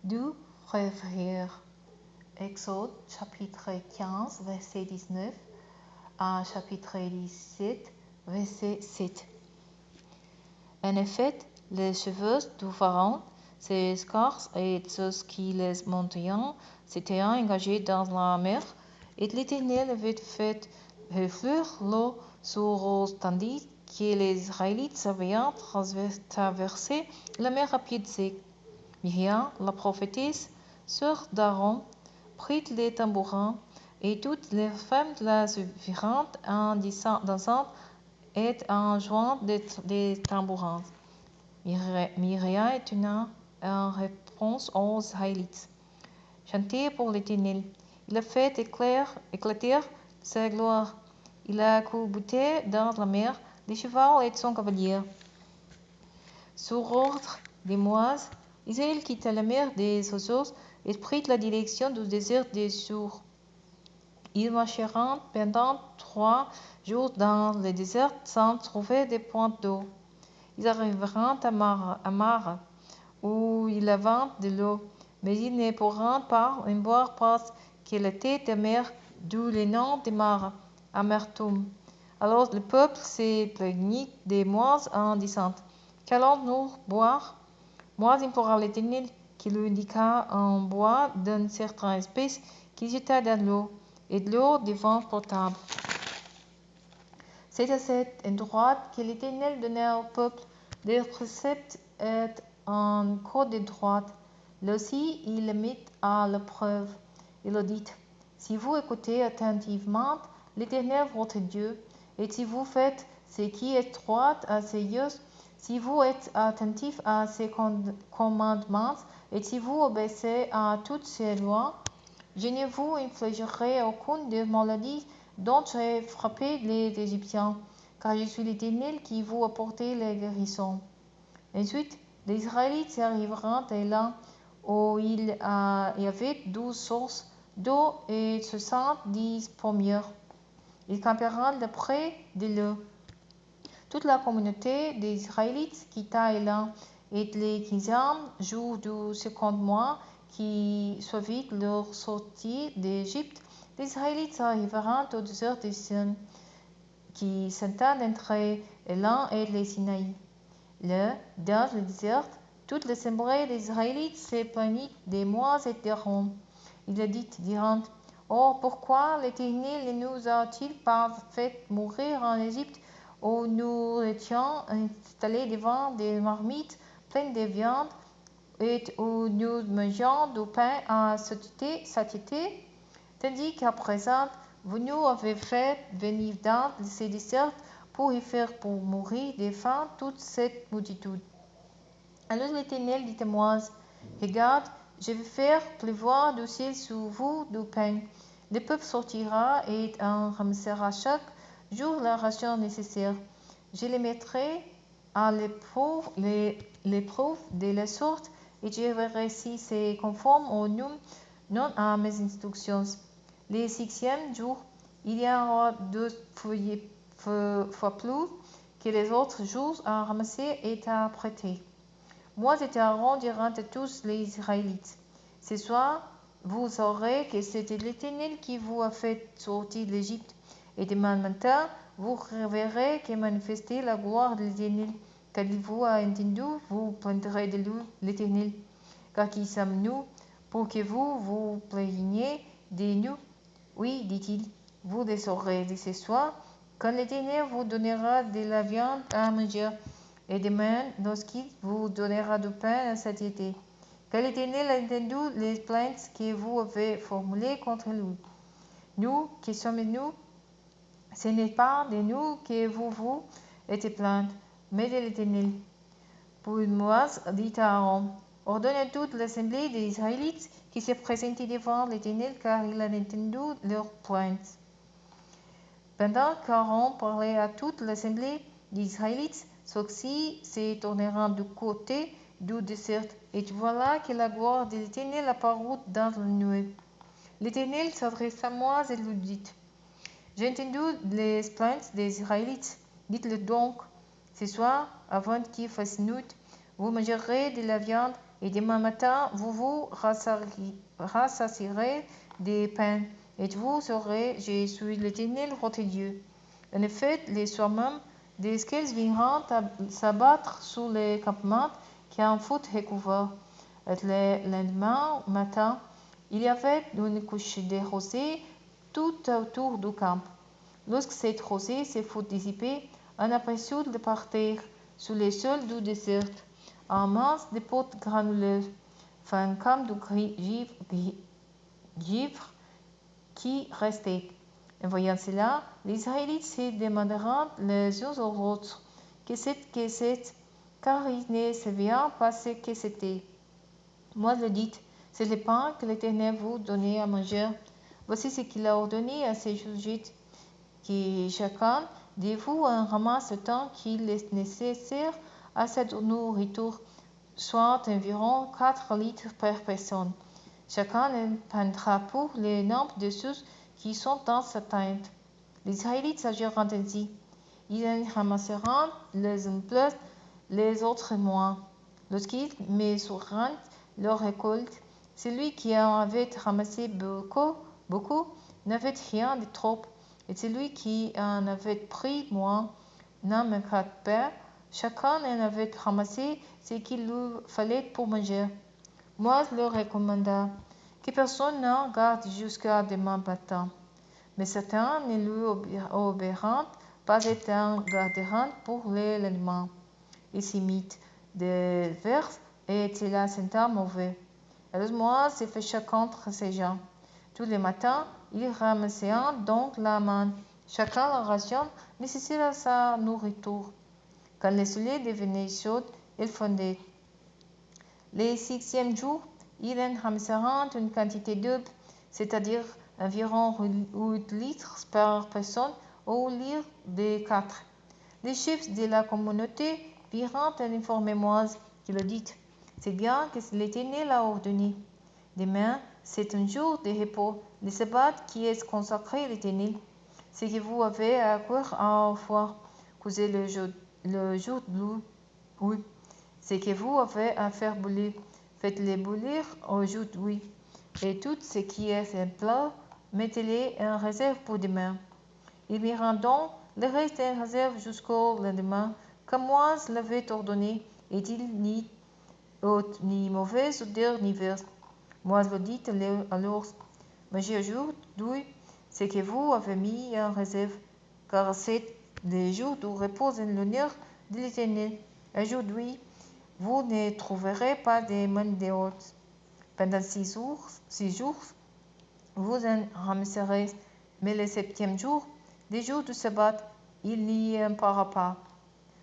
du frère. Exode chapitre 15, verset 19 à chapitre 17, verset 7. En effet, les cheveux du pharaon, ses escorts et ceux qui les montaient s'étaient engagés dans la mer, et l'Éternel avait fait refluer l'eau sur eux tandis que les Israélites avaient traversé la mer à pied sec. Myriam, la prophétesse, sœur d'Aaron, prit les tambourins, et toutes les femmes de la suivirent en dansant et en jouant des tambourins. Myriam étonna en réponse aux Israélites. Chantez pour l'Éternel. Il a fait éclater sa gloire. Il a culbuté dans la mer les chevaux et son cavalier. Sur ordre de Moïse, Israël quitta la mer des oiseaux et prit la direction du désert des Sours. Ils marchèrent pendant 3 jours dans le désert sans trouver de point d'eau. Ils arrivèrent à Mara, où il y avait de l'eau, mais ils ne pourront pas en boire parce qu'elle était de mer, d'où le nom de Mara, amertume. Alors le peuple se plaignit de Moïse en disant: Qu'allons-nous boire? Moïse implora l'Éternel qui lui indiqua un bois d'une certaine espèce qu'il jeta dans l'eau, et l'eau devint potable. C'est à cet endroit que l'Éternel donna au peuple des préceptes et un code droit. Là aussi, il le mit à l'épreuve. Il leur dit: Si vous écoutez attentivement l'Éternel votre Dieu, et si vous faites ce qui est droit à ses yeux, si vous êtes attentifs à ses commandements, et si vous obéissez à toutes ses lois, je ne vous infligerai aucune des maladies dont j'ai frappé les Égyptiens, car je suis l'Éternel qui vous apporte les guérisons. Ensuite, les Israélites arriveront à là où il y avait 12 sources d'eau et 70 pommières. Ils campèrent près de l'eau. Toute la communauté des Israélites quitta Élan, et les 15e jour du second mois qui suivit leur sortie d'Égypte, les Israélites arrivèrent au désert de Sin, qui s'étend entre Élan et le Sinaï. Là, dans le désert, toute l'assemblée des Israélites se plaignit de Moïse et d'Aaron. Il a dit, disant: Oh, pourquoi l'Éternel ne nous a-t-il pas fait mourir en Égypte, où nous étions installés devant des marmites pleines de viande, et où nous mangions du pain à satiété, tandis qu'à présent, vous nous avez fait venir dans ce désert pour y faire pour mourir de faim toute cette multitude. Alors l'Éternel dit à Moïse: Regarde, je vais faire pleuvoir du ciel sur vous du pain. Le peuple sortira et en ramassera chaque jour la ration nécessaire. Je les mettrai à l'épreuve de la sorte, et je verrai si c'est conforme au non à mes instructions. Le 6e jour, il y aura 2 fois plus que les autres jours à ramasser et à prêter. Moi et Aaron dirent à tous les Israélites: Ce soir, vous saurez que c'était l'Éternel qui vous a fait sortir d'Égypte, et demain matin, vous verrez que manifester la gloire de l'Éternel, car il vous a entendu, vous plaindrez de l'Éternel. Car qui sommes-nous pour que vous vous plaigniez de nous? Oui, dit-il, vous le saurez ce soir, quand l'Éternel vous donnera de la viande à manger, et demain, lorsqu'il vous donnera du pain à satiété. Car l'Éternel a entendu les plaintes que vous avez formulées contre lui. Nous, qui sommes-nous? Ce n'est pas de nous que vous êtes plaintes, mais de l'Éternel. Puis Moïse dit à Aaron: Ordonne à toute l'assemblée des Israélites qui se présentent devant l'Éternel, car il a entendu leurs plaintes. Pendant qu'Aaron parlait à toute l'assemblée des Israélites, ceux-ci se tournèrent du côté du désert, et voilà que la gloire de l'Éternel apparut dans la nuée. L'Éternel s'adressa à Moïse et lui dit: J'ai entendu les plaintes des Israélites. Dites-le donc: Ce soir, avant qu'il fasse nuit, vous mangerez de la viande et demain matin vous vous rassasierez des pains, et vous saurez, je suis l'Éternel votre Dieu. En effet, les soirs même, des scales viendront s'abattre sur les campements qui en furent recouverts. Et le lendemain matin, il y avait une couche de rosée tout autour du camp. Lorsque cette rosée se fut dissipée, on aperçut de par terre, sur les sols du désert, un mince dépôt granuleux, fin comme du givre qui restait. En voyant cela, les Israélites se demandèrent les uns aux autres que c'est, car ils ne savaient pas ce que c'était. Moi, le dit, c'est le pain que l'Éternel vous donnait à manger. Voici ce qu'il a ordonné à ses sujets, que chacun de vous en ramasse autant qu'il est nécessaire à cette nourriture, soit environ 4 litres par personne. Chacun en prendra pour le nombre de ceux qui sont dans sa tente. Les Israélites agiront ainsi. Ils en ramasseront les uns plus, les autres moins. Lorsqu'ils mesureront leur récolte, celui qui en avait ramassé beaucoup n'avait rien de trop, et celui qui en avait pris moins n'en manquait pas. Chacun en avait ramassé ce qu'il lui fallait pour manger. Moïse leur recommanda que personne n'en garde jusqu'à demain matin. Mais certains ne lui obéiront pas et en garderont pour le lendemain. Il s'y mit des vers et cela senta mauvais. Alors Moïse se fâcha contre ces gens. Tous les matins, ils ramassaient donc la manne, chacun la ration nécessaire à sa nourriture. Quand le soleil devenait chaud, ils fondaient. Le 6e jour, ils en ramassèrent une quantité double, c'est-à-dire environ 8 litres par personne au lieu de 4. Les chefs de la communauté virent en informer Moïse, qui leur dit, c'est bien que l'Éternel a ordonné. Demain, c'est un jour de repos, le sabbat qui est consacré à l'Éternel. Ce que vous avez à faire à faire, causez le jour de oui. Ce que vous avez à faire bouillir, faites-le bouillir aujourd'hui. Et tout ce qui est en plat, mettez-le en réserve pour demain. Ils mirent donc le reste en réserve jusqu'au lendemain, comme Moïse l'avait ordonné, et il n'y eut ni mauvaise odeur ni verse. Moïse leur dit alors, mangez aujourd'hui ce que vous avez mis en réserve, car c'est le jour où repose en l'honneur de l'Éternel. Aujourd'hui, vous ne trouverez pas de main de hôte. Pendant 6 jours, vous en ramasserez, mais le 7e jour, le jour du sabbat, il n'y en aura pas.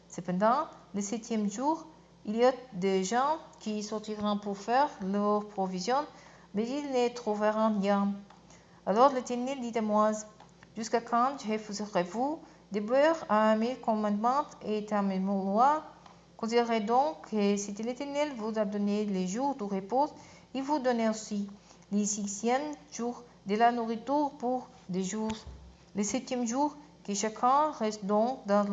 Cependant, le 7e jour, il y a des gens qui sortiront pour faire leurs provisions, mais ils ne trouveront rien. Alors l'Éternel dit à Moïse, jusqu'à quand refuserez-vous d'obéir à mes commandements et à mes lois? Considérez donc que si l'Éternel vous a donné les jours de repos, il vous donne aussi les 6e jour de la nourriture pour des jours. Le 7e jour, que chacun reste donc dans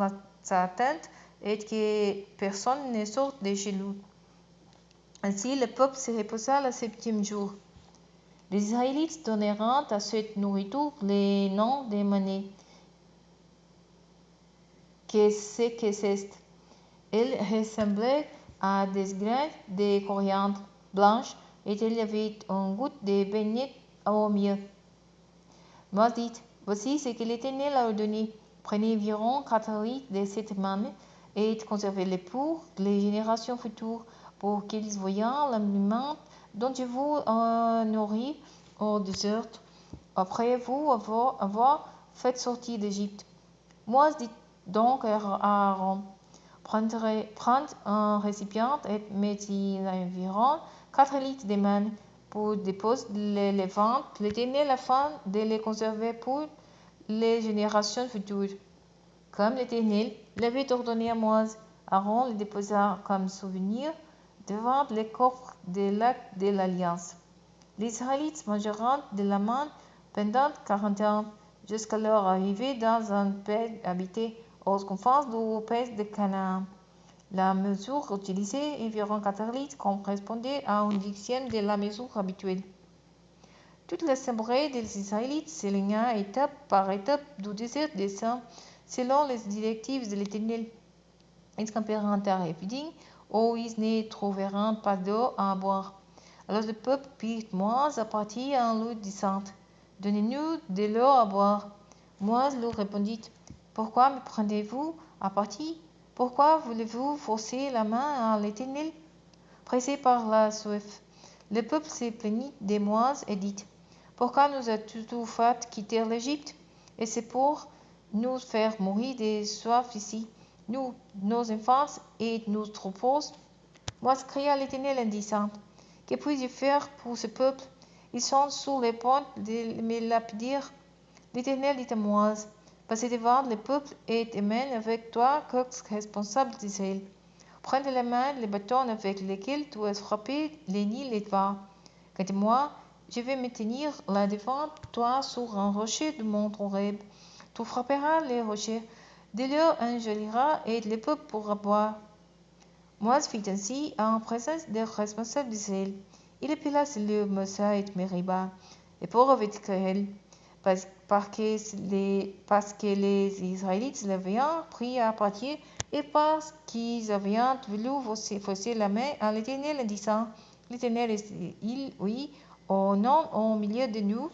sa tente et que personne ne sorte de chez lui. Ainsi, le peuple se reposa le 7e jour. Les Israélites donneront à cette nourriture les noms des menées. Qu'est-ce que c'est? Elle ressemblait à des graines de coriandre blanche et il y avait un goût de beignet au miel. Moïse dit, voici ce que l'Éternel a ordonné. Prenez environ 4 litres de cette manne et conservez-les pour les générations futures, pour qu'ils voient l'aliment dont je vous nourris au désert, après vous avoir fait sortir d'Égypte. Moïse dit donc à Aaron, prendre un récipient et mettez environ 4 litres de manne pour déposer les ventes l'Éternel afin de les conserver pour les générations futures. Comme l'Éternel l'avait ordonné à Moïse, Aaron le déposa comme souvenir devant le coffre de l'acte de l'Alliance. Les Israélites mangeront de la manne pendant 40 ans, jusqu'à leur arrivée dans un pays habité aux confins du pays de Canaan. La mesure utilisée, environ 4 litres, correspondait à un dixième de la mesure habituelle. Toute l'assemblée des Israélites s'éloigna étape par étape du désert des Saints, selon les directives de l'Éternel. Ils campèrent en terre épidine, où ils ne trouvèrent pas d'eau à boire. Alors le peuple prit Moïse à partie en lui disant, « Donnez-nous de l'eau à boire. » Moïse leur répondit, « Pourquoi me prenez-vous à partie? Pourquoi voulez-vous forcer la main à l'Éternel? » Pressé par la soif, le peuple se plaignit de Moïse et dit, « Pourquoi nous as-tu fait quitter l'Égypte? Et c'est pour nous faire mourir de soif ici, nous, nos enfants et nos troupeaux. » Moïse cria à l'Éternel en disant, « Que puis-je faire pour ce peuple? Ils sont sur le point de me lapider. » L'Éternel dit à Moïse, « Passe devant le peuple et emmène avec toi quelques responsables d'Israël. Prends de la main le bâton avec lequel tu as frappé les Nil et va. Quant à moi, je vais me tenir là devant toi sur un rocher du mont Horeb. Tu frapperas les rochers, de l'eau en jaillira et le peuple pourra boire. » Moïse fit ainsi en présence des responsables d'Israël. Il appela le Massa et Meriba, et pour avec Israël, parce que les Israélites l'avaient pris à partie et parce qu'ils avaient voulu forcer la main à l'Éternel en disant, « L'Éternel est-il, oui, ou non, au milieu de nous?